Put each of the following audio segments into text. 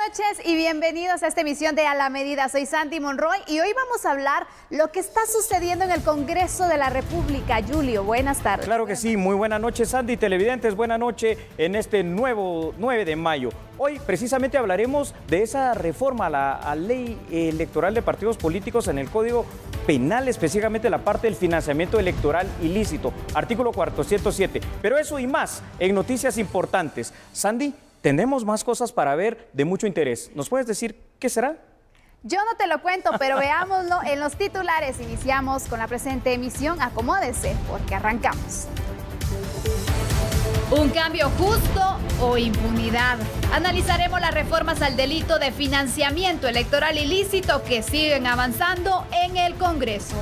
noches y bienvenidos a esta emisión de A la Medida. Soy Sandy Monroy y hoy vamos a hablar lo que está sucediendo en el Congreso de la República. Julio, buenas tardes. Claro que sí, muy buenas noches, Sandy, televidentes, buenas noches en este nuevo 9 de mayo. Hoy precisamente hablaremos de esa reforma a la ley electoral de partidos políticos en el Código Penal, específicamente la parte del financiamiento electoral ilícito, artículo 407. Pero eso y más en noticias importantes. Sandy, tenemos más cosas para ver de mucho interés. ¿Nos puedes decir qué será? Yo no te lo cuento, pero veámoslo en los titulares. Iniciamos con la presente emisión. Acomódese, porque arrancamos. ¿Un cambio justo o impunidad? Analizaremos las reformas al delito de financiamiento electoral ilícito que siguen avanzando en el Congreso.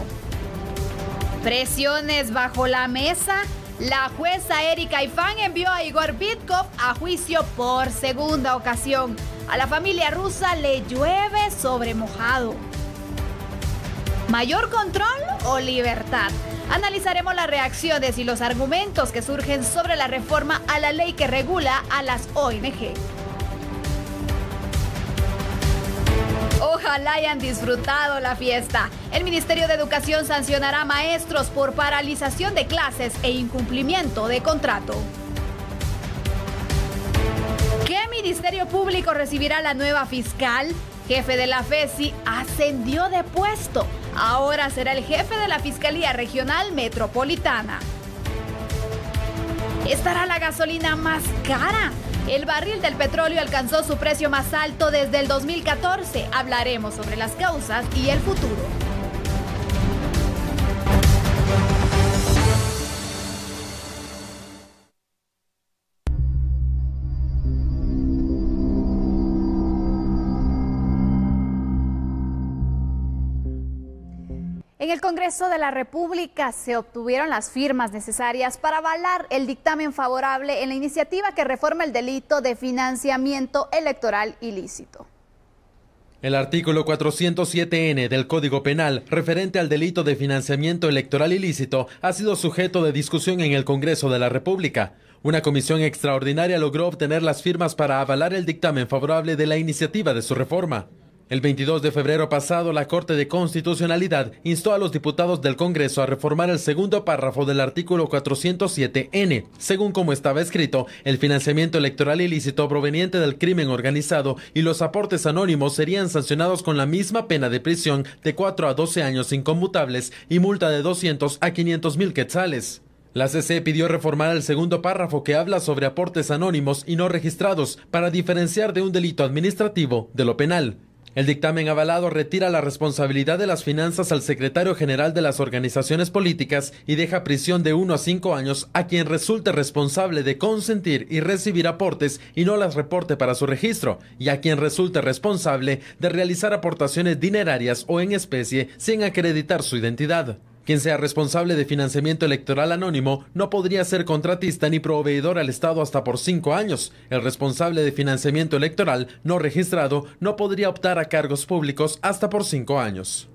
Presiones bajo la mesa. La jueza Erika Ifán envió a Igor Vitkov a juicio por segunda ocasión. A la familia rusa le llueve sobre mojado. ¿Mayor control o libertad? Analizaremos las reacciones y los argumentos que surgen sobre la reforma a la ley que regula a las ONG. Ojalá hayan disfrutado la fiesta. El Ministerio de Educación sancionará a maestros por paralización de clases e incumplimiento de contrato. ¿Qué Ministerio Público recibirá la nueva fiscal? Jefe de la FESI ascendió de puesto. Ahora será el jefe de la Fiscalía Regional Metropolitana. ¿Estará la gasolina más cara? El barril del petróleo alcanzó su precio más alto desde el 2014. Hablaremos sobre las causas y el futuro. En el Congreso de la República se obtuvieron las firmas necesarias para avalar el dictamen favorable en la iniciativa que reforma el delito de financiamiento electoral ilícito. El artículo 407N del Código Penal, referente al delito de financiamiento electoral ilícito, ha sido sujeto de discusión en el Congreso de la República. Una comisión extraordinaria logró obtener las firmas para avalar el dictamen favorable de la iniciativa de su reforma. El 22 de febrero pasado, la Corte de Constitucionalidad instó a los diputados del Congreso a reformar el segundo párrafo del artículo 407N. Según como estaba escrito, el financiamiento electoral ilícito proveniente del crimen organizado y los aportes anónimos serían sancionados con la misma pena de prisión de 4 a 12 años inconmutables y multa de 200 a 500,000 quetzales. La CC pidió reformar el segundo párrafo que habla sobre aportes anónimos y no registrados para diferenciar de un delito administrativo de lo penal. El dictamen avalado retira la responsabilidad de las finanzas al secretario general de las organizaciones políticas y deja prisión de 1 a 5 años a quien resulte responsable de consentir y recibir aportes y no las reporte para su registro, y a quien resulte responsable de realizar aportaciones dinerarias o en especie sin acreditar su identidad. Quien sea responsable de financiamiento electoral anónimo no podría ser contratista ni proveedor al Estado hasta por 5 años. El responsable de financiamiento electoral no registrado no podría optar a cargos públicos hasta por 5 años.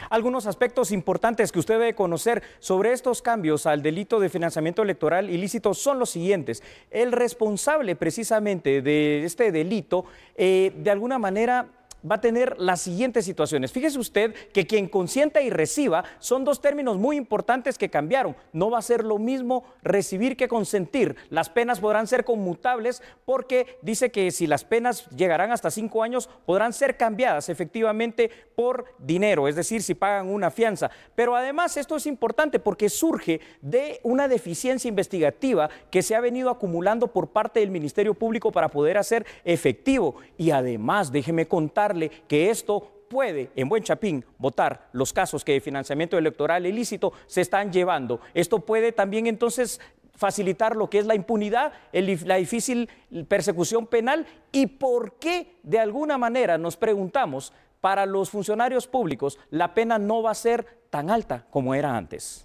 Algunos aspectos importantes que usted debe conocer sobre estos cambios al delito de financiamiento electoral ilícito son los siguientes. El responsable precisamente de este delito, de alguna manera, va a tener las siguientes situaciones. Fíjese usted que quien consienta y reciba son dos términos muy importantes que cambiaron. No va a ser lo mismo recibir que consentir. Las penas podrán ser conmutables porque dice que si las penas llegarán hasta 5 años podrán ser cambiadas efectivamente por dinero, es decir, si pagan una fianza. Pero además esto es importante porque surge de una deficiencia investigativa que se ha venido acumulando por parte del Ministerio Público para poder hacer efectivo. Y además, déjeme contarle que esto puede, en buen chapín, votar los casos que de financiamiento electoral ilícito se están llevando. Esto puede también entonces facilitar lo que es la impunidad, la difícil persecución penal y por qué de alguna manera nos preguntamos, para los funcionarios públicos la pena no va a ser tan alta como era antes.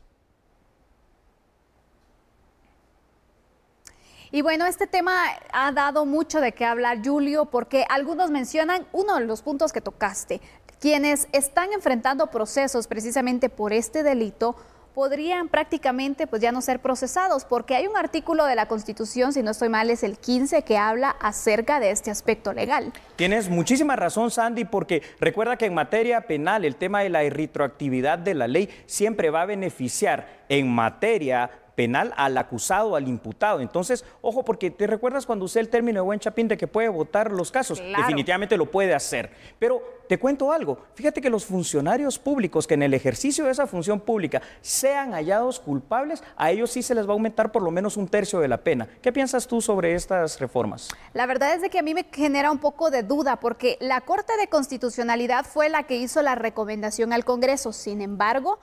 Y bueno, este tema ha dado mucho de qué hablar, Julio, porque algunos mencionan uno de los puntos que tocaste. Quienes están enfrentando procesos precisamente por este delito podrían prácticamente pues ya no ser procesados, porque hay un artículo de la Constitución, si no estoy mal es el 15, que habla acerca de este aspecto legal. Tienes muchísima razón, Sandy, porque recuerda que en materia penal el tema de la irretroactividad de la ley siempre va a beneficiar en materia penal al acusado, al imputado. Entonces, ojo, porque te recuerdas cuando usé el término de buen chapín de que puede votar los casos. Claro. Definitivamente lo puede hacer. Pero te cuento algo, fíjate que los funcionarios públicos que en el ejercicio de esa función pública sean hallados culpables, a ellos sí se les va a aumentar por lo menos 1/3 de la pena. ¿Qué piensas tú sobre estas reformas? La verdad es de que a mí me genera un poco de duda, porque la Corte de Constitucionalidad fue la que hizo la recomendación al Congreso. Sin embargo,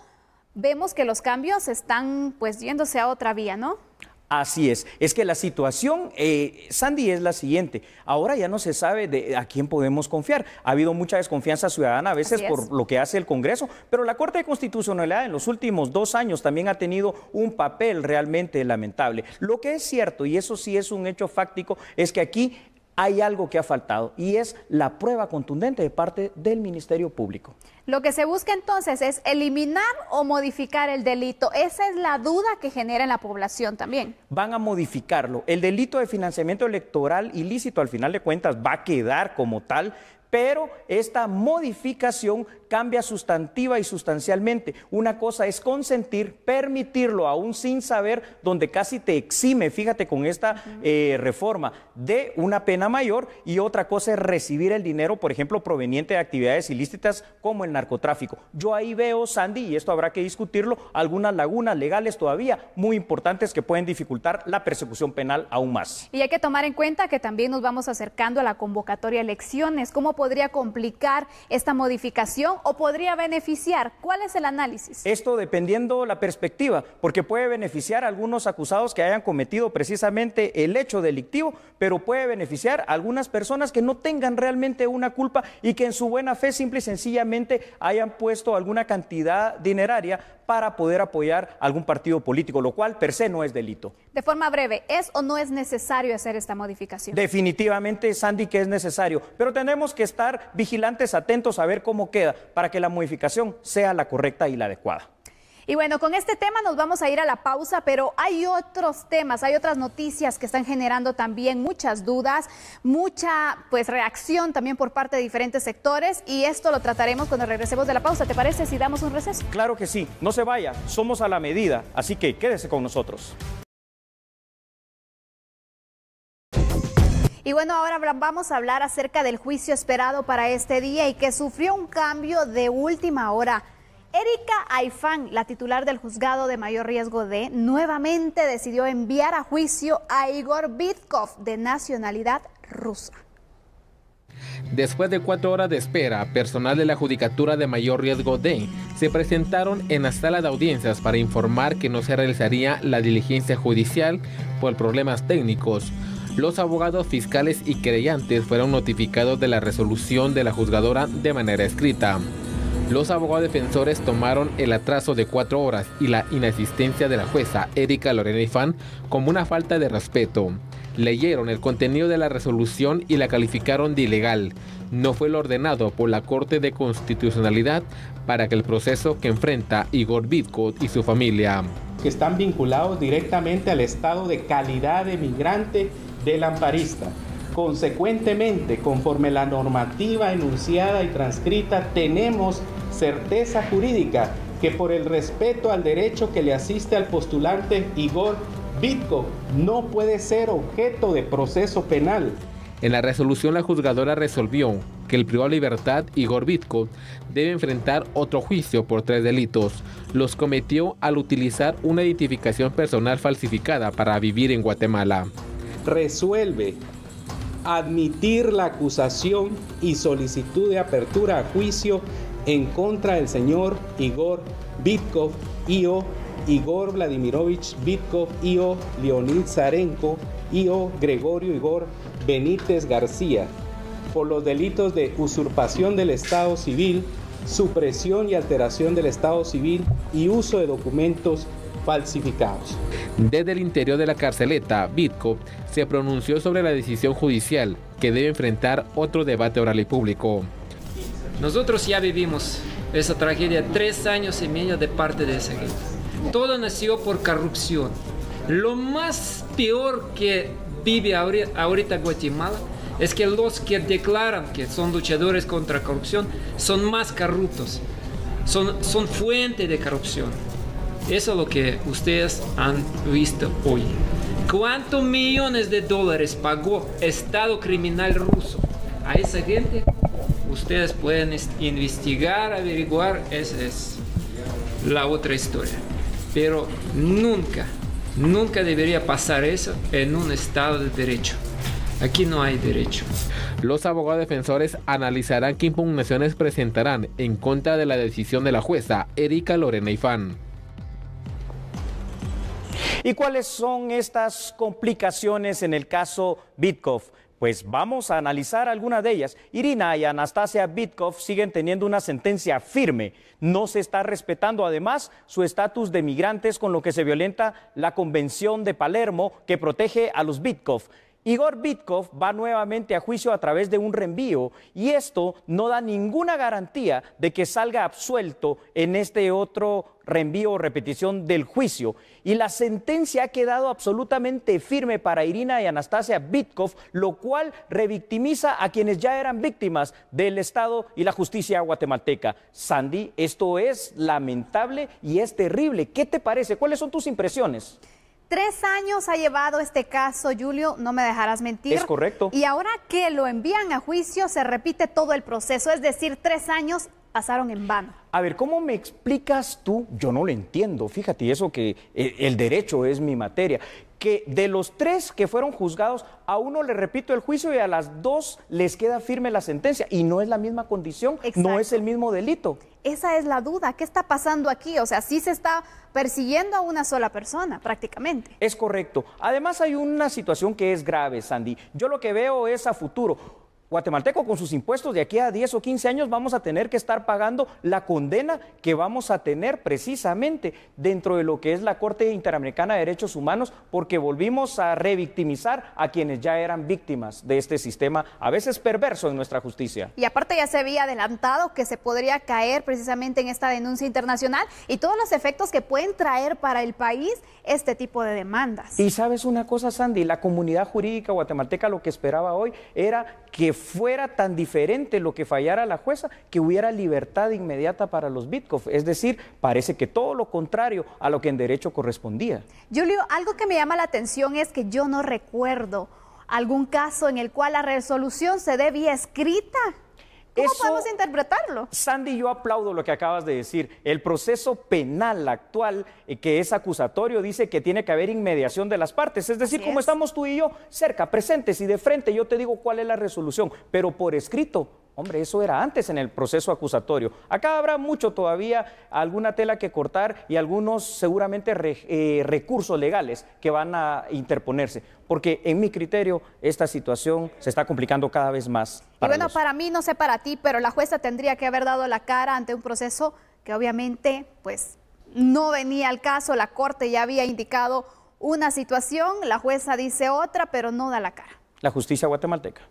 vemos que los cambios están pues yéndose a otra vía, ¿no? Así es que la situación, Sandy, es la siguiente. Ahora ya no se sabe a quién podemos confiar. Ha habido mucha desconfianza ciudadana a veces por lo que hace el Congreso, pero la Corte de Constitucionalidad en los últimos 2 años también ha tenido un papel realmente lamentable. Lo que es cierto, y eso sí es un hecho fáctico, es que aquí hay algo que ha faltado y es la prueba contundente de parte del Ministerio Público. Lo que se busca entonces es eliminar o modificar el delito. Esa es la duda que genera en la población también. Van a modificarlo. El delito de financiamiento electoral ilícito, al final de cuentas, va a quedar como tal, pero esta modificación cambia sustantiva y sustancialmente. Una cosa es consentir, permitirlo aún sin saber, donde casi te exime, fíjate, con esta reforma, de una pena mayor, y otra cosa es recibir el dinero, por ejemplo, proveniente de actividades ilícitas como el narcotráfico. Yo ahí veo, Sandy, y esto habrá que discutirlo, algunas lagunas legales todavía muy importantes que pueden dificultar la persecución penal aún más. Y hay que tomar en cuenta que también nos vamos acercando a la convocatoria a elecciones. ¿Cómo podría complicar esta modificación o podría beneficiar? ¿Cuál es el análisis? Esto dependiendo la perspectiva, porque puede beneficiar a algunos acusados que hayan cometido precisamente el hecho delictivo, pero puede beneficiar a algunas personas que no tengan realmente una culpa y que en su buena fe simple y sencillamente hayan puesto alguna cantidad dineraria para poder apoyar a algún partido político, lo cual per se no es delito. De forma breve, ¿es o no es necesario hacer esta modificación? Definitivamente, Sandy, que es necesario, pero tenemos que estar vigilantes, atentos a ver cómo queda para que la modificación sea la correcta y la adecuada. Y bueno, con este tema nos vamos a ir a la pausa, pero hay otros temas, hay otras noticias que están generando también muchas dudas, mucha reacción también por parte de diferentes sectores, y esto lo trataremos cuando regresemos de la pausa. ¿Te parece si damos un receso? Claro que sí, no se vaya, somos a la medida, así que quédese con nosotros. Y bueno, ahora vamos a hablar acerca del juicio esperado para este día y que sufrió un cambio de última hora. Erika Aifán, la titular del juzgado de mayor riesgo D, nuevamente decidió enviar a juicio a Igor Vitkov, de nacionalidad rusa. Después de 4 horas de espera, personal de la Judicatura de Mayor Riesgo D se presentaron en la sala de audiencias para informar que no se realizaría la diligencia judicial por problemas técnicos. Los abogados fiscales y querellantes fueron notificados de la resolución de la juzgadora de manera escrita. Los abogados defensores tomaron el atraso de 4 horas y la inasistencia de la jueza Erika Lorena Aifán como una falta de respeto. Leyeron el contenido de la resolución y la calificaron de ilegal. No fue lo ordenado por la Corte de Constitucionalidad para que el proceso que enfrenta Igor Vitkov y su familia, que están vinculados directamente al estado de calidad de migrante del amparista. Consecuentemente, conforme la normativa enunciada y transcrita, tenemos certeza jurídica que por el respeto al derecho que le asiste al postulante Igor Vitkov no puede ser objeto de proceso penal. En la resolución, la juzgadora resolvió que el privado de libertad Igor Vitkov debe enfrentar otro juicio por 3 delitos. Los cometió al utilizar una identificación personal falsificada para vivir en Guatemala. Resuelve admitir la acusación y solicitud de apertura a juicio en contra del señor Igor Vitkov, I.O. Igor Vladimirovich Vitkov, I.O. Leonid Zarenko, I.O. Gregorio Igor Benítez García, por los delitos de usurpación del Estado Civil, supresión y alteración del Estado Civil y uso de documentos falsificados. Desde el interior de la carceleta, Vitkov se pronunció sobre la decisión judicial que debe enfrentar otro debate oral y público. Nosotros ya vivimos esa tragedia 3 años y medio de parte de esa gente. Todo nació por corrupción. Lo más peor que vive ahorita Guatemala es que los que declaran que son luchadores contra corrupción son más corruptos, son fuente de corrupción. Eso es lo que ustedes han visto hoy. ¿Cuántos millones de dólares pagó Estado criminal ruso a esa gente? Ustedes pueden investigar, averiguar, esa es la otra historia. Pero nunca debería pasar eso en un Estado de derecho. Aquí no hay derecho. Los abogados defensores analizarán qué impugnaciones presentarán en contra de la decisión de la jueza Erika Lorena Ifán. ¿Y cuáles son estas complicaciones en el caso Bitkov? Pues vamos a analizar algunas de ellas. Irina y Anastasia Bitkov siguen teniendo una sentencia firme. No se está respetando además su estatus de migrantes, con lo que se violenta la Convención de Palermo que protege a los Bitkov. Igor Bitkov va nuevamente a juicio a través de un reenvío y esto no da ninguna garantía de que salga absuelto en este otro reenvío o repetición del juicio. Y la sentencia ha quedado absolutamente firme para Irina y Anastasia Bitkov, lo cual revictimiza a quienes ya eran víctimas del Estado y la justicia guatemalteca. Sandy, esto es lamentable y es terrible. ¿Qué te parece? ¿Cuáles son tus impresiones? 3 años ha llevado este caso, Julio, no me dejarás mentir. Es correcto. Y ahora que lo envían a juicio, se repite todo el proceso, es decir, 3 años pasaron en vano. A ver, ¿cómo me explicas tú? Yo no lo entiendo, fíjate, y eso que el derecho es mi materia, que de los 3 que fueron juzgados, a uno le repito el juicio y a las 2 les queda firme la sentencia, y no es la misma condición, Exacto. No es el mismo delito. Esa es la duda, ¿qué está pasando aquí? O sea, sí se está persiguiendo a una sola persona, prácticamente. Es correcto. Además hay una situación que es grave, Sandy. Yo lo que veo es a futuro. Guatemalteco con sus impuestos de aquí a 10 o 15 años vamos a tener que estar pagando la condena que vamos a tener precisamente dentro de lo que es la Corte Interamericana de Derechos Humanos, porque volvimos a revictimizar a quienes ya eran víctimas de este sistema, a veces perverso en nuestra justicia. Y aparte ya se había adelantado que se podría caer precisamente en esta denuncia internacional y todos los efectos que pueden traer para el país este tipo de demandas. Y sabes una cosa, Sandy, la comunidad jurídica guatemalteca lo que esperaba hoy era que fuera tan diferente lo que fallara la jueza, que hubiera libertad inmediata para los Bitkov. Es decir, parece que todo lo contrario a lo que en derecho correspondía. Julio, algo que me llama la atención es que yo no recuerdo algún caso en el cual la resolución se dé vía escrita. ¿Cómo podemos interpretarlo? Sandy, yo aplaudo lo que acabas de decir. El proceso penal actual, que es acusatorio, dice que tiene que haber inmediación de las partes. Es decir, como estamos tú y yo cerca, presentes y de frente, yo te digo cuál es la resolución, pero por escrito. Hombre, eso era antes en el proceso acusatorio. Acá habrá mucho todavía, alguna tela que cortar y algunos seguramente recursos legales que van a interponerse, porque en mi criterio esta situación se está complicando cada vez más. Y bueno, para mí, no sé para ti, pero la jueza tendría que haber dado la cara ante un proceso que obviamente pues no venía al caso. La Corte ya había indicado una situación, la jueza dice otra, pero no da la cara. La justicia guatemalteca.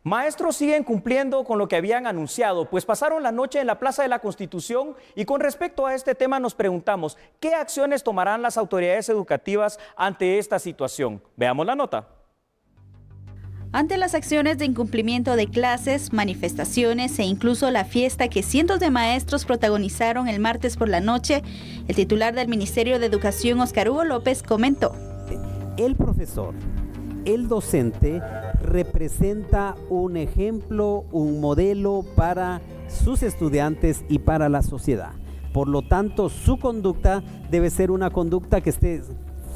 Maestros siguen cumpliendo con lo que habían anunciado, pues pasaron la noche en la Plaza de la Constitución y con respecto a este tema nos preguntamos, ¿qué acciones tomarán las autoridades educativas ante esta situación? Veamos la nota. Ante las acciones de incumplimiento de clases, manifestaciones e incluso la fiesta que cientos de maestros protagonizaron el martes por la noche, el titular del Ministerio de Educación, Óscar Hugo López, comentó: el profesor, el docente, representa un ejemplo, un modelo para sus estudiantes y para la sociedad. Por lo tanto, su conducta debe ser una conducta que esté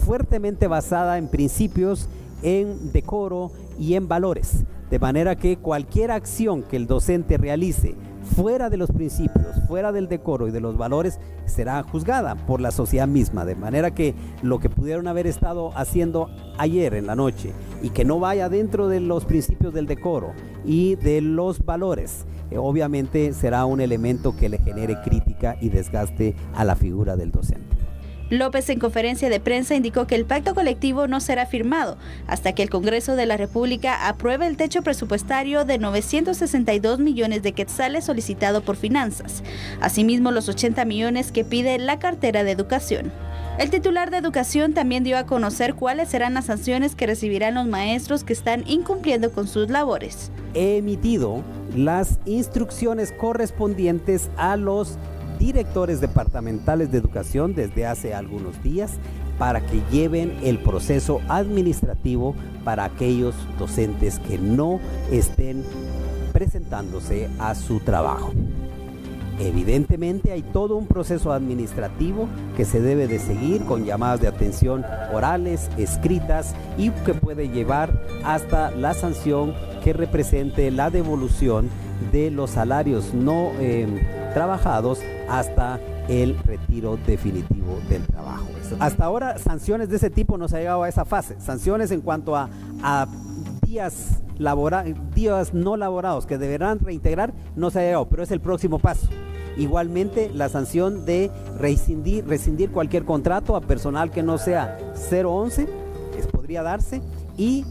fuertemente basada en principios, en decoro y en valores, de manera que cualquier acción que el docente realice fuera de los principios, fuera del decoro y de los valores, será juzgada por la sociedad misma, de manera que lo que pudieron haber estado haciendo ayer en la noche y que no vaya dentro de los principios del decoro y de los valores, obviamente será un elemento que le genere crítica y desgaste a la figura del docente. López, en conferencia de prensa, indicó que el pacto colectivo no será firmado hasta que el Congreso de la República apruebe el techo presupuestario de 962 millones de quetzales solicitado por Finanzas, asimismo los 80 millones que pide la cartera de Educación. El titular de Educación también dio a conocer cuáles serán las sanciones que recibirán los maestros que están incumpliendo con sus labores. He emitido las instrucciones correspondientes a los directores departamentales de educación desde hace algunos días para que lleven el proceso administrativo para aquellos docentes que no estén presentándose a su trabajo. Evidentemente hay todo un proceso administrativo que se debe de seguir con llamadas de atención orales, escritas y que puede llevar hasta la sanción que represente la devolución de los salarios no trabajados hasta el retiro definitivo del trabajo. Hasta ahora sanciones de ese tipo no se ha llegado a esa fase. Sanciones en cuanto a días no laborados que deberán reintegrar no se ha llegado, pero es el próximo paso. Igualmente la sanción de rescindir cualquier contrato a personal que no sea 011 podría darse, y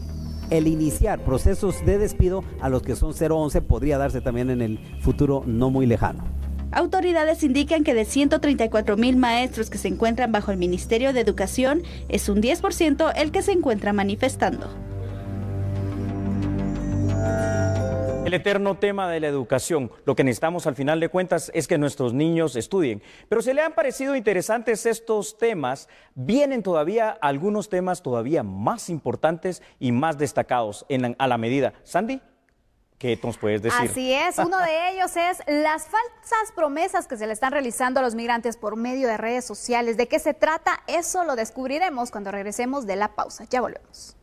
el iniciar procesos de despido a los que son 011 podría darse también en el futuro no muy lejano. Autoridades indican que de 134,000 maestros que se encuentran bajo el Ministerio de Educación, es un 10% el que se encuentra manifestando. El eterno tema de la educación. Lo que necesitamos al final de cuentas es que nuestros niños estudien. Pero si le han parecido interesantes estos temas, vienen todavía algunos temas todavía más importantes y más destacados a la medida. Sandy, ¿qué nos puedes decir? Así es, uno de ellos es las falsas promesas que se le están realizando a los migrantes por medio de redes sociales. ¿De qué se trata? Eso lo descubriremos cuando regresemos de la pausa. Ya volvemos.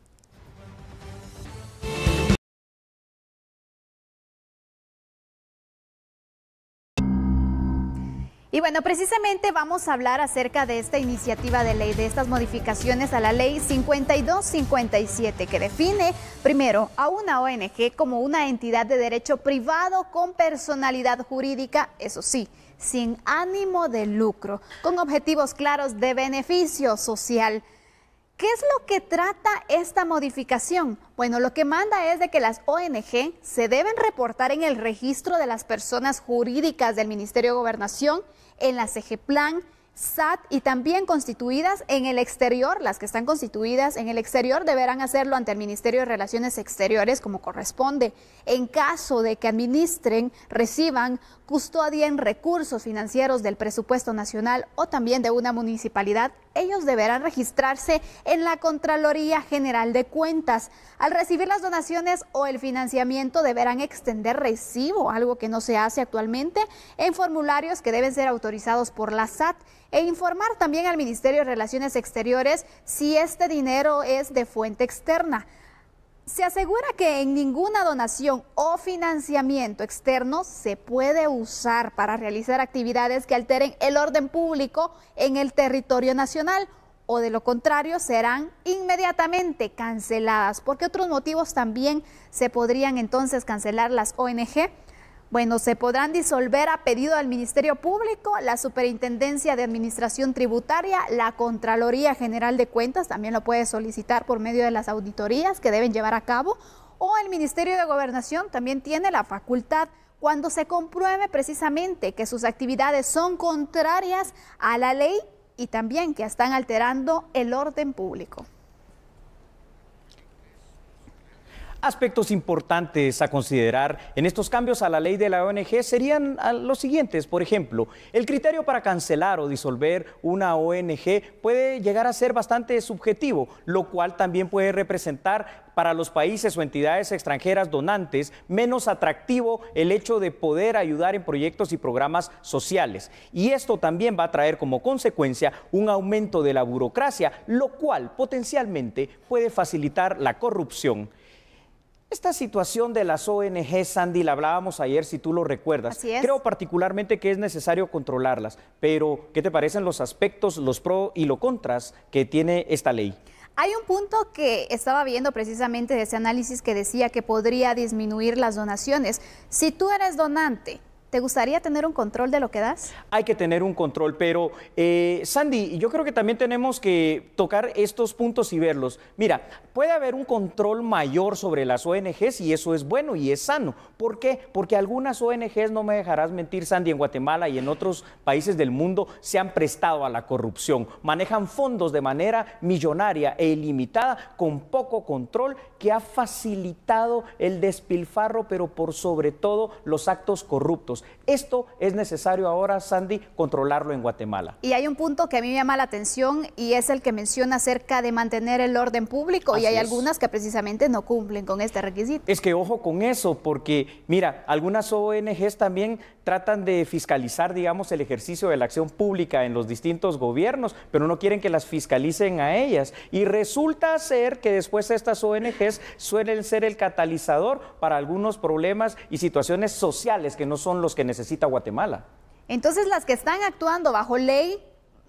Y bueno, precisamente vamos a hablar acerca de esta iniciativa de ley, de estas modificaciones a la ley 5257, que define primero a una ONG como una entidad de derecho privado con personalidad jurídica, eso sí, sin ánimo de lucro, con objetivos claros de beneficio social. ¿Qué es lo que trata esta modificación? Bueno, lo que manda es de que las ONG se deben reportar en el registro de las personas jurídicas del Ministerio de Gobernación, en la CEGEPLAN, SAT y también constituidas en el exterior. Las que están constituidas en el exterior deberán hacerlo ante el Ministerio de Relaciones Exteriores como corresponde. En caso de que administren, reciban, custodien recursos financieros del presupuesto nacional o también de una municipalidad, ellos deberán registrarse en la Contraloría General de Cuentas. Al recibir las donaciones o el financiamiento deberán extender recibo, algo que no se hace actualmente, en formularios que deben ser autorizados por la SAT, e informar también al Ministerio de Relaciones Exteriores si este dinero es de fuente externa. Se asegura que en ninguna donación o financiamiento externo se puede usar para realizar actividades que alteren el orden público en el territorio nacional, o de lo contrario serán inmediatamente canceladas. ¿Por qué otros motivos también se podrían entonces cancelar las ONG? Bueno, se podrán disolver a pedido del Ministerio Público, la Superintendencia de Administración Tributaria, la Contraloría General de Cuentas, también lo puede solicitar por medio de las auditorías que deben llevar a cabo, o el Ministerio de Gobernación también tiene la facultad cuando se compruebe precisamente que sus actividades son contrarias a la ley y también que están alterando el orden público. Aspectos importantes a considerar en estos cambios a la ley de la ONG serían los siguientes. Por ejemplo, el criterio para cancelar o disolver una ONG puede llegar a ser bastante subjetivo, lo cual también puede representar para los países o entidades extranjeras donantes menos atractivo el hecho de poder ayudar en proyectos y programas sociales. Y esto también va a traer como consecuencia un aumento de la burocracia, lo cual potencialmente puede facilitar la corrupción. Esta situación de las ONG, Sandy, la hablábamos ayer, si tú lo recuerdas. Así es. Creo particularmente que es necesario controlarlas, pero ¿qué te parecen los aspectos, los pros y los contras que tiene esta ley? Hay un punto que estaba viendo precisamente de ese análisis que decía que podría disminuir las donaciones. Si tú eres donante, ¿te gustaría tener un control de lo que das? Hay que tener un control, pero Sandy, yo creo que también tenemos que tocar estos puntos y verlos. Mira, puede haber un control mayor sobre las ONGs y eso es bueno y es sano. ¿Por qué? Porque algunas ONGs, no me dejarás mentir, Sandy, en Guatemala y en otros países del mundo se han prestado a la corrupción. Manejan fondos de manera millonaria e ilimitada con poco control que ha facilitado el despilfarro, pero por sobre todo los actos corruptos. Esto es necesario ahora, Sandy, controlarlo en Guatemala. Y hay un punto que a mí me llama la atención y es el que menciona acerca de mantener el orden público. Así y hay es. Algunas que precisamente no cumplen con este requisito. Es que ojo con eso, porque mira, algunas ONGs también tratan de fiscalizar, digamos, el ejercicio de la acción pública en los distintos gobiernos, pero no quieren que las fiscalicen a ellas. Y resulta ser que después estas ONGs suelen ser el catalizador para algunos problemas y situaciones sociales que no son los que necesita Guatemala. Entonces, las que están actuando bajo ley,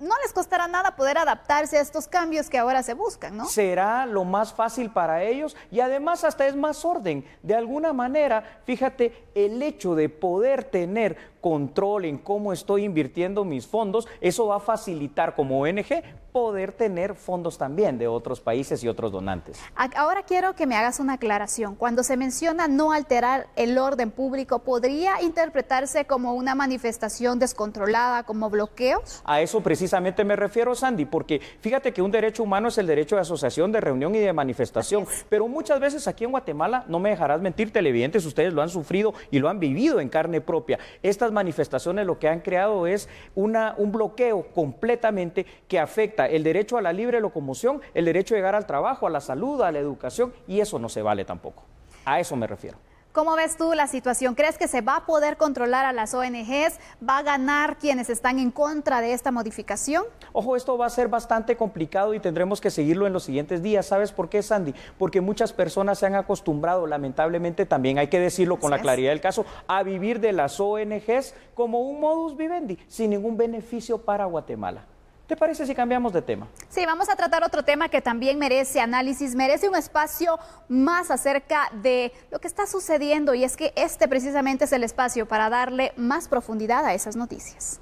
no les costará nada poder adaptarse a estos cambios que ahora se buscan, ¿no? Será lo más fácil para ellos y además hasta es más orden. De alguna manera, fíjate, el hecho de poder tener control en cómo estoy invirtiendo mis fondos, eso va a facilitar como ONG poder tener fondos también de otros países y otros donantes. Ahora quiero que me hagas una aclaración. Cuando se menciona no alterar el orden público, ¿podría interpretarse como una manifestación descontrolada, como bloqueos? A eso precisamente me refiero, Sandy, porque fíjate que un derecho humano es el derecho de asociación, de reunión y de manifestación, pero muchas veces aquí en Guatemala, no me dejarás mentir, televidentes, ustedes lo han sufrido y lo han vivido en carne propia. Estas manifestaciones lo que han creado es un bloqueo completamente que afecta el derecho a la libre locomoción, el derecho a llegar al trabajo, a la salud, a la educación, y eso no se vale tampoco. A eso me refiero. ¿Cómo ves tú la situación? ¿Crees que se va a poder controlar a las ONGs? ¿Va a ganar quienes están en contra de esta modificación? Ojo, esto va a ser bastante complicado y tendremos que seguirlo en los siguientes días. ¿Sabes por qué, Sandy? Porque muchas personas se han acostumbrado, lamentablemente, también hay que decirlo con la claridad del caso, a vivir de las ONGs como un modus vivendi, sin ningún beneficio para Guatemala. ¿Te parece si cambiamos de tema? Sí, vamos a tratar otro tema que también merece análisis, merece un espacio más acerca de lo que está sucediendo, y es que este precisamente es el espacio para darle más profundidad a esas noticias.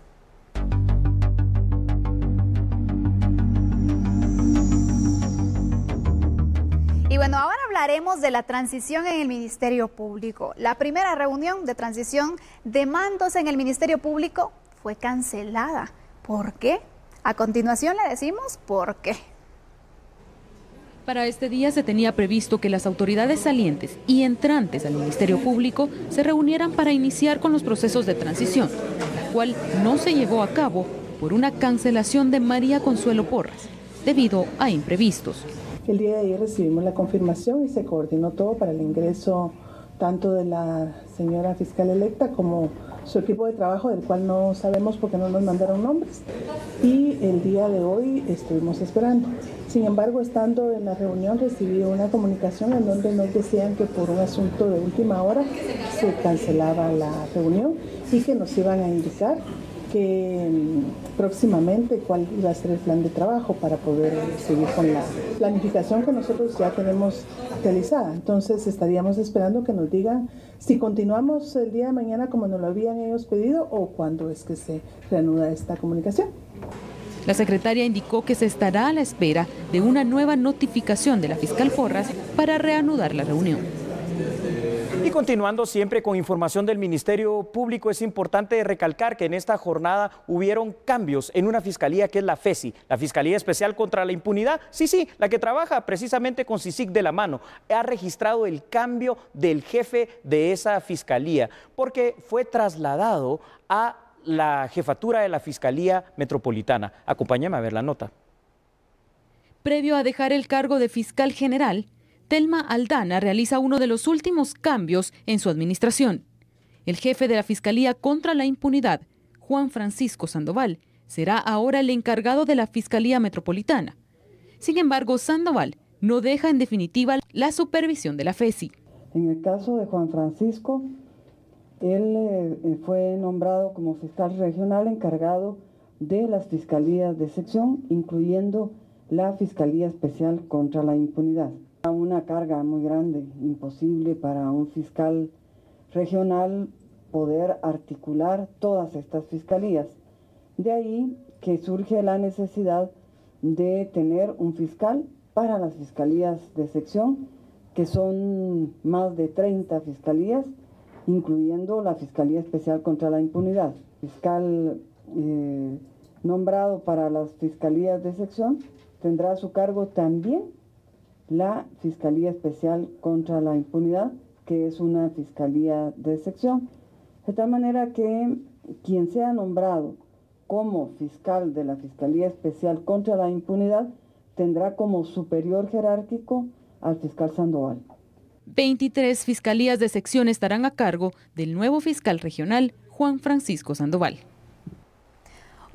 Y bueno, ahora hablaremos de la transición en el Ministerio Público. La primera reunión de transición de mandos en el Ministerio Público fue cancelada. ¿Por qué? A continuación le decimos por qué. Para este día se tenía previsto que las autoridades salientes y entrantes al Ministerio Público se reunieran para iniciar con los procesos de transición, la cual no se llevó a cabo por una cancelación de María Consuelo Porras, debido a imprevistos. El día de ayer recibimos la confirmación y se coordinó todo para el ingreso tanto de la señora fiscal electa como su equipo de trabajo, del cual no sabemos porque no nos mandaron nombres, y el día de hoy estuvimos esperando. Sin embargo, estando en la reunión recibí una comunicación en donde nos decían que por un asunto de última hora se cancelaba la reunión y que nos iban a indicar que próximamente cuál iba a ser el plan de trabajo para poder seguir con la planificación que nosotros ya tenemos realizada. Entonces estaríamos esperando que nos digan si continuamos el día de mañana como nos lo habían ellos pedido o cuándo es que se reanuda esta comunicación. La secretaria indicó que se estará a la espera de una nueva notificación de la fiscal Porras para reanudar la reunión. Y continuando siempre con información del Ministerio Público, es importante recalcar que en esta jornada hubieron cambios en una fiscalía que es la FESI, la Fiscalía Especial contra la Impunidad. Sí, la que trabaja precisamente con CICIG de la mano. Ha registrado el cambio del jefe de esa fiscalía porque fue trasladado a la jefatura de la Fiscalía Metropolitana. Acompáñame a ver la nota. Previo a dejar el cargo de fiscal general, Telma Aldana realiza uno de los últimos cambios en su administración. El jefe de la Fiscalía contra la Impunidad, Juan Francisco Sandoval, será ahora el encargado de la Fiscalía Metropolitana. Sin embargo, Sandoval no deja en definitiva la supervisión de la FESI. En el caso de Juan Francisco, él fue nombrado como fiscal regional encargado de las fiscalías de sección, incluyendo la Fiscalía Especial contra la Impunidad. Una carga muy grande, imposible para un fiscal regional poder articular todas estas fiscalías. De ahí que surge la necesidad de tener un fiscal para las fiscalías de sección, que son más de 30 fiscalías, incluyendo la Fiscalía Especial contra la Impunidad. Fiscal nombrado para las fiscalías de sección tendrá a su cargo también la Fiscalía Especial contra la Impunidad, que es una fiscalía de sección. De tal manera que quien sea nombrado como fiscal de la Fiscalía Especial contra la Impunidad tendrá como superior jerárquico al fiscal Sandoval. 23 fiscalías de sección estarán a cargo del nuevo fiscal regional, Juan Francisco Sandoval.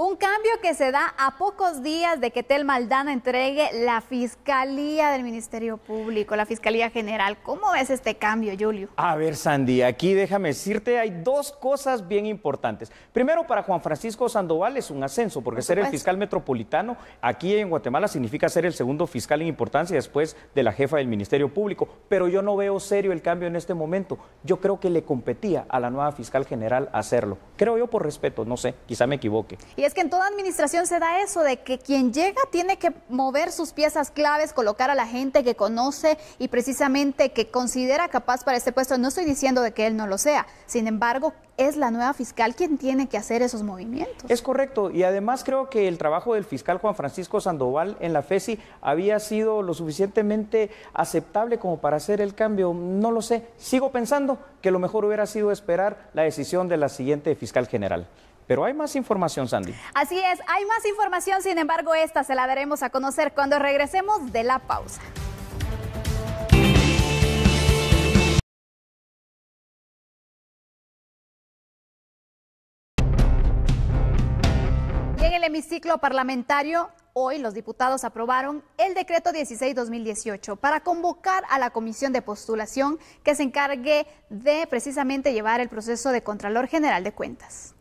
Un cambio que se da a pocos días de que Thelma Aldana entregue la Fiscalía del Ministerio Público, la Fiscalía General. ¿Cómo ves este cambio, Julio? A ver, Sandy, aquí déjame decirte, hay dos cosas bien importantes. Primero, para Juan Francisco Sandoval es un ascenso, porque ser el fiscal metropolitano aquí en Guatemala significa ser el segundo fiscal en importancia después de la jefa del Ministerio Público. Pero yo no veo serio el cambio en este momento. Yo creo que le competía a la nueva fiscal general hacerlo. Creo yo por respeto, no sé, quizá me equivoque. Y es que en toda administración se da eso, de que quien llega tiene que mover sus piezas claves, colocar a la gente que conoce y precisamente que considera capaz para este puesto. No estoy diciendo de que él no lo sea, sin embargo, es la nueva fiscal quien tiene que hacer esos movimientos. Es correcto, y además creo que el trabajo del fiscal Juan Francisco Sandoval en la FESI había sido lo suficientemente aceptable como para hacer el cambio. No lo sé, sigo pensando que lo mejor hubiera sido esperar la decisión de la siguiente fiscal general. Pero hay más información, Sandy. Así es, hay más información, sin embargo, esta se la daremos a conocer cuando regresemos de la pausa. Y en el hemiciclo parlamentario, hoy los diputados aprobaron el decreto 16-2018 para convocar a la comisión de postulación que se encargue de precisamente llevar el proceso de Contralor General de Cuentas.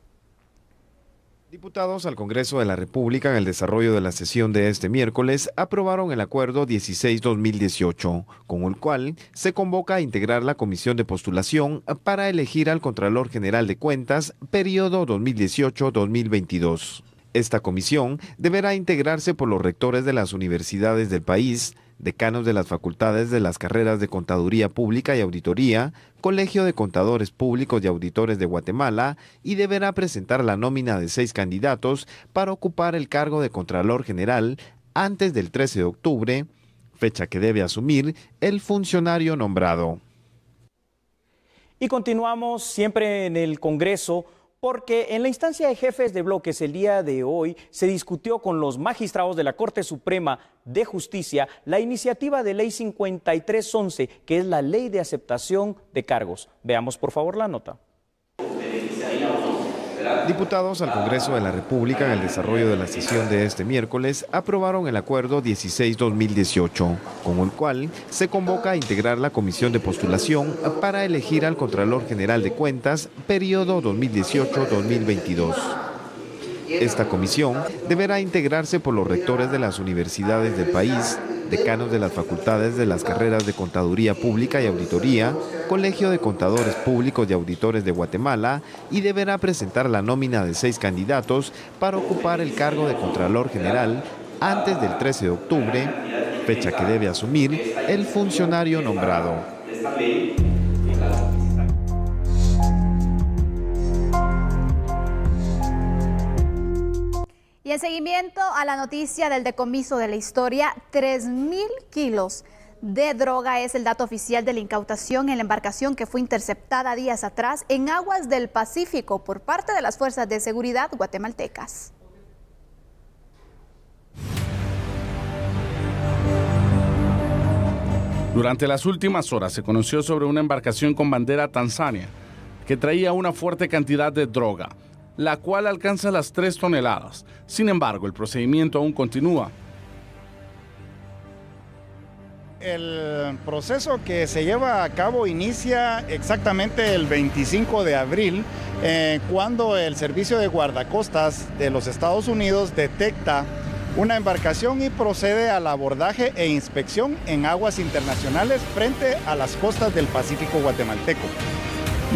Diputados al Congreso de la República en el desarrollo de la sesión de este miércoles aprobaron el acuerdo 16-2018, con el cual se convoca a integrar la comisión de postulación para elegir al Contralor General de Cuentas periodo 2018-2022. Esta comisión deberá integrarse por los rectores de las universidades del país, decanos de las facultades de las carreras de Contaduría Pública y Auditoría, Colegio de Contadores Públicos y Auditores de Guatemala, y deberá presentar la nómina de 6 candidatos para ocupar el cargo de Contralor General antes del 13 de octubre, fecha que debe asumir el funcionario nombrado. Y continuamos siempre en el Congreso, porque en la instancia de jefes de bloques el día de hoy se discutió con los magistrados de la Corte Suprema de Justicia la iniciativa de Ley 5311, que es la Ley de Aceptación de Cargos. Veamos por favor la nota. Diputados al Congreso de la República en el desarrollo de la sesión de este miércoles aprobaron el acuerdo 16-2018, con el cual se convoca a integrar la comisión de postulación para elegir al Contralor General de Cuentas periodo 2018-2022. Esta comisión deberá integrarse por los rectores de las universidades del país, decanos de las facultades de las carreras de Contaduría Pública y Auditoría, Colegio de Contadores Públicos y Auditores de Guatemala, y deberá presentar la nómina de 6 candidatos para ocupar el cargo de Contralor General antes del 13 de octubre, fecha que debe asumir el funcionario nombrado. Y en seguimiento a la noticia del decomiso de la historia, 3.000 kilos de droga es el dato oficial de la incautación en la embarcación que fue interceptada días atrás en aguas del Pacífico por parte de las fuerzas de seguridad guatemaltecas. Durante las últimas horas se conoció sobre una embarcación con bandera Tanzania que traía una fuerte cantidad de droga, la cual alcanza las 3 toneladas. Sin embargo, el procedimiento aún continúa. El proceso que se lleva a cabo inicia exactamente el 25 de abril, cuando el Servicio de Guardacostas de los Estados Unidos detecta una embarcación y procede al abordaje e inspección en aguas internacionales frente a las costas del Pacífico guatemalteco.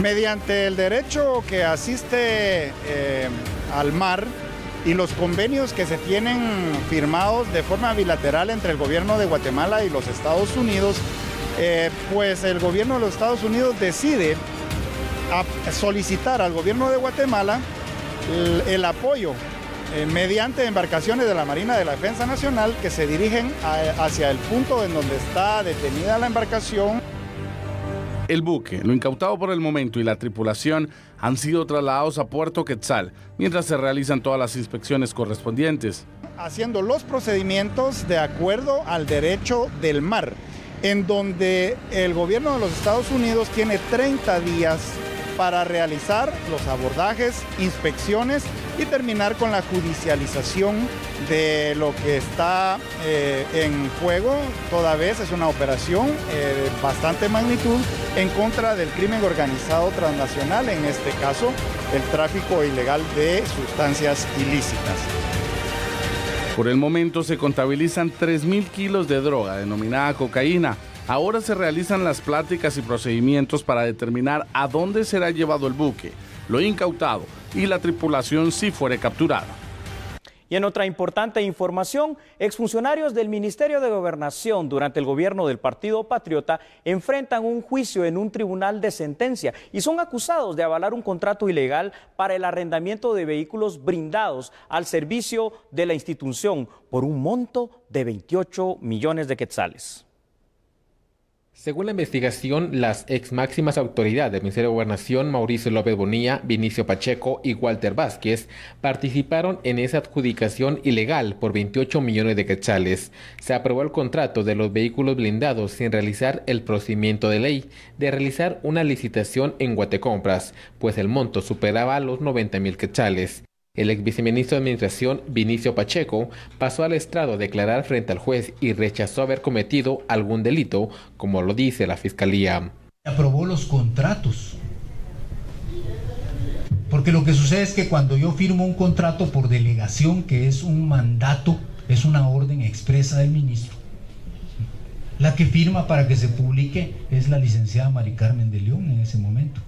Mediante el derecho que asiste al mar y los convenios que se tienen firmados de forma bilateral entre el gobierno de Guatemala y los Estados Unidos, pues el gobierno de los Estados Unidos decide solicitar al gobierno de Guatemala el apoyo mediante embarcaciones de la Marina de la Defensa Nacional que se dirigen hacia el punto en donde está detenida la embarcación. El buque, lo incautado por el momento y la tripulación han sido trasladados a Puerto Quetzal, mientras se realizan todas las inspecciones correspondientes. Haciendo los procedimientos de acuerdo al derecho del mar, en donde el gobierno de los Estados Unidos tiene 30 días para realizar los abordajes, inspecciones y terminar con la judicialización de lo que está en juego. Toda vez es una operación de bastante magnitud en contra del crimen organizado transnacional, en este caso el tráfico ilegal de sustancias ilícitas. Por el momento se contabilizan 3.000 kilos de droga denominada cocaína. Ahora se realizan las pláticas y procedimientos para determinar a dónde será llevado el buque, lo incautado y la tripulación si fuere capturada. Y en otra importante información, exfuncionarios del Ministerio de Gobernación durante el gobierno del Partido Patriota enfrentan un juicio en un tribunal de sentencia y son acusados de avalar un contrato ilegal para el arrendamiento de vehículos brindados al servicio de la institución por un monto de 28 millones de quetzales. Según la investigación, las ex máximas autoridades del Ministerio de Gobernación, Mauricio López Bonilla, Vinicio Pacheco y Walter Vázquez, participaron en esa adjudicación ilegal por 28 millones de quetzales. Se aprobó el contrato de los vehículos blindados sin realizar el procedimiento de ley de realizar una licitación en Guatecompras, pues el monto superaba los 90,000 quetzales. El ex viceministro de Administración, Vinicio Pacheco, pasó al estrado a declarar frente al juez y rechazó haber cometido algún delito, como lo dice la Fiscalía. Aprobó los contratos. Porque lo que sucede es que cuando yo firmo un contrato por delegación, que es un mandato, es una orden expresa del ministro, la que firma para que se publique es la licenciada Mari Carmen de León en ese momento.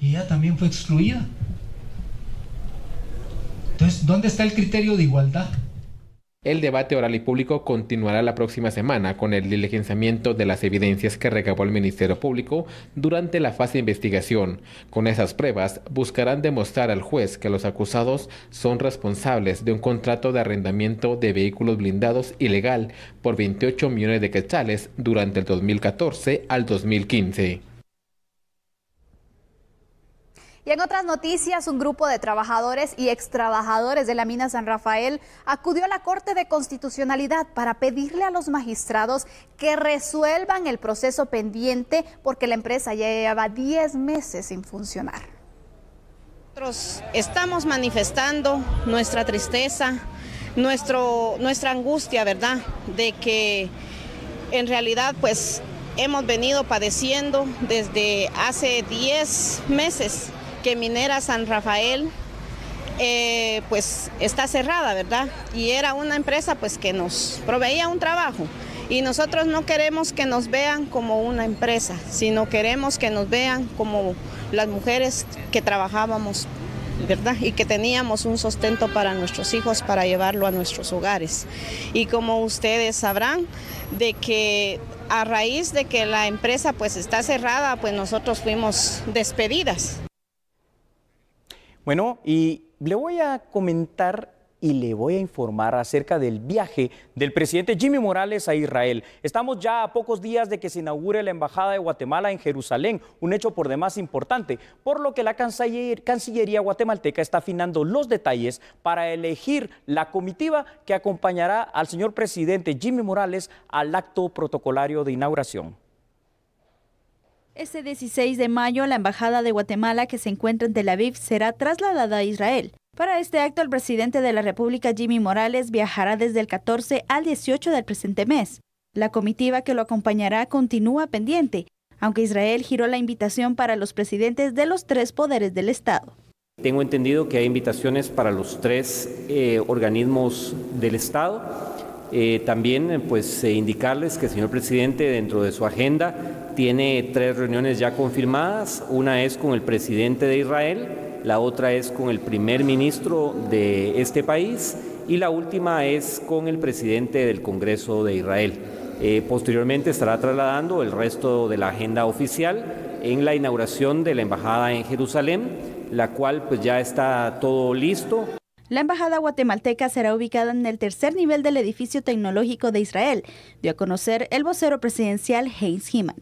Y ella también fue excluida. Entonces, ¿dónde está el criterio de igualdad? El debate oral y público continuará la próxima semana con el diligenciamiento de las evidencias que recabó el Ministerio Público durante la fase de investigación. Con esas pruebas buscarán demostrar al juez que los acusados son responsables de un contrato de arrendamiento de vehículos blindados ilegal por 28 millones de quetzales durante el 2014 al 2015. Y en otras noticias, un grupo de trabajadores y extrabajadores de la mina San Rafael acudió a la Corte de Constitucionalidad para pedirle a los magistrados que resuelvan el proceso pendiente porque la empresa ya lleva 10 meses sin funcionar. Nosotros estamos manifestando nuestra tristeza, nuestra angustia, ¿verdad? De que en realidad pues hemos venido padeciendo desde hace 10 meses que Minera San Rafael pues está cerrada, ¿verdad? Y era una empresa pues que nos proveía un trabajo y nosotros no queremos que nos vean como una empresa, sino queremos que nos vean como las mujeres que trabajábamos, ¿verdad? Y que teníamos un sustento para nuestros hijos, para llevarlo a nuestros hogares. Y como ustedes sabrán, de que a raíz de que la empresa pues está cerrada, pues nosotros fuimos despedidas. Bueno, y le voy a comentar y le voy a informar acerca del viaje del presidente Jimmy Morales a Israel. Estamos ya a pocos días de que se inaugure la Embajada de Guatemala en Jerusalén, un hecho por demás importante, por lo que la Cancillería guatemalteca está afinando los detalles para elegir la comitiva que acompañará al señor presidente Jimmy Morales al acto protocolario de inauguración. Este 16 de mayo, la Embajada de Guatemala, que se encuentra en Tel Aviv, será trasladada a Israel. Para este acto, el presidente de la República, Jimmy Morales, viajará desde el 14 al 18 del presente mes. La comitiva que lo acompañará continúa pendiente, aunque Israel giró la invitación para los presidentes de los 3 poderes del Estado. Tengo entendido que hay invitaciones para los 3 organismos del Estado. También pues indicarles que el señor presidente dentro de su agenda tiene 3 reuniones ya confirmadas. Una es con el presidente de Israel, la otra es con el primer ministro de este país y la última es con el presidente del Congreso de Israel. Posteriormente estará trasladando el resto de la agenda oficial en la inauguración de la embajada en Jerusalén, la cual pues ya está todo listo. La embajada guatemalteca será ubicada en el 3er nivel del edificio tecnológico de Israel, dio a conocer el vocero presidencial Heinz Hyman.